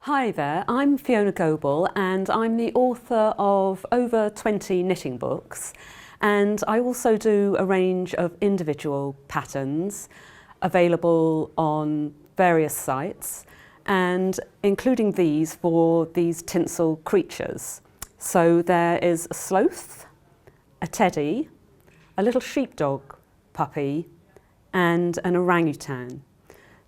Hi there, I'm Fiona Goble and I'm the author of over 20 knitting books, and I also do a range of individual patterns available on various sites, and including these for these tinsel creatures. So there is a sloth, a teddy, a little sheepdog puppy and an orangutan.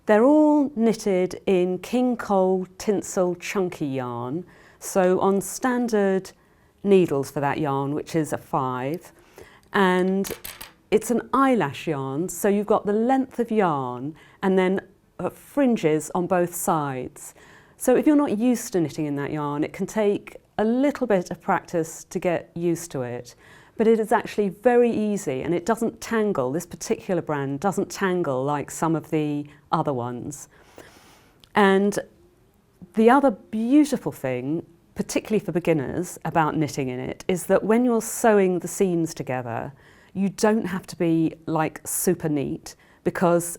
They're all knitted in King Cole Tinsel chunky yarn, so on standard needles for that yarn, which is a 5, and it's an eyelash yarn, so you've got the length of yarn and then fringes on both sides. So if you're not used to knitting in that yarn, it can take a little bit of practice to get used to it. But it is actually very easy and it doesn't tangle. This particular brand doesn't tangle like some of the other ones. And the other beautiful thing, particularly for beginners, about knitting in it is that when you're sewing the seams together, you don't have to be like super neat because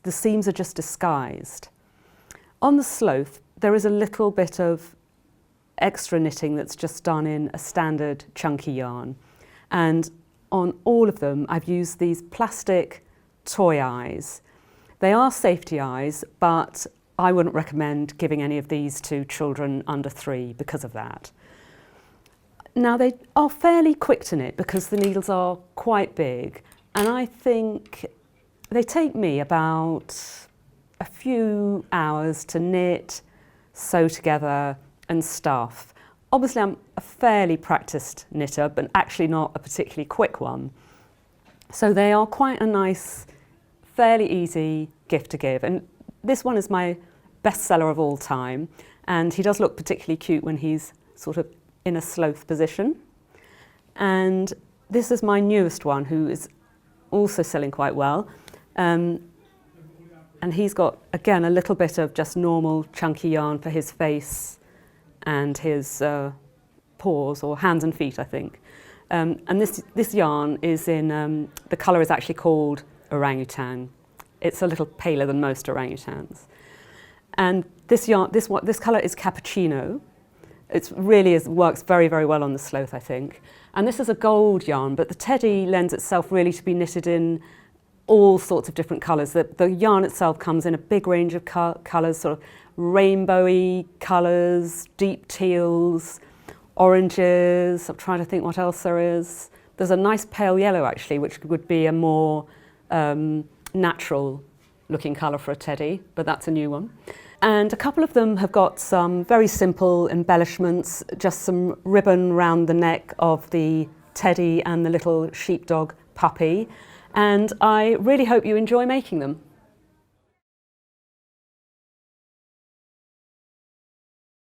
the seams are just disguised. On the sloth, there is a little bit of extra knitting that's just done in a standard chunky yarn. And on all of them, I've used these plastic toy eyes. They are safety eyes, but I wouldn't recommend giving any of these to children under 3 because of that. Now, they are fairly quick to knit because the needles are quite big, and I think they take me about a few hours to knit, sew together and stuff. Obviously, I'm a fairly practiced knitter, but actually not a particularly quick one. So they are quite a nice, fairly easy gift to give. And this one is my bestseller of all time. And he does look particularly cute when he's sort of in a sloth position. And this is my newest one, who is also selling quite well. And he's got, again, a little bit of just normal chunky yarn for his face and his paws, or hands and feet, I think. And this yarn is in, the colour is actually called orangutan. It's a little paler than most orangutans. And this yarn, this colour is cappuccino. It really works very, very well on the sloth, I think. And this is a gold yarn, but the teddy lends itself really to be knitted in all sorts of different colours. The yarn itself comes in a big range of colours, sort of rainbowy colours, deep teals, oranges. I'm trying to think what else there is. There's a nice pale yellow actually, which would be a more natural looking colour for a teddy, but that's a new one. And a couple of them have got some very simple embellishments, just some ribbon round the neck of the teddy and the little sheepdog puppy. And I really hope you enjoy making them.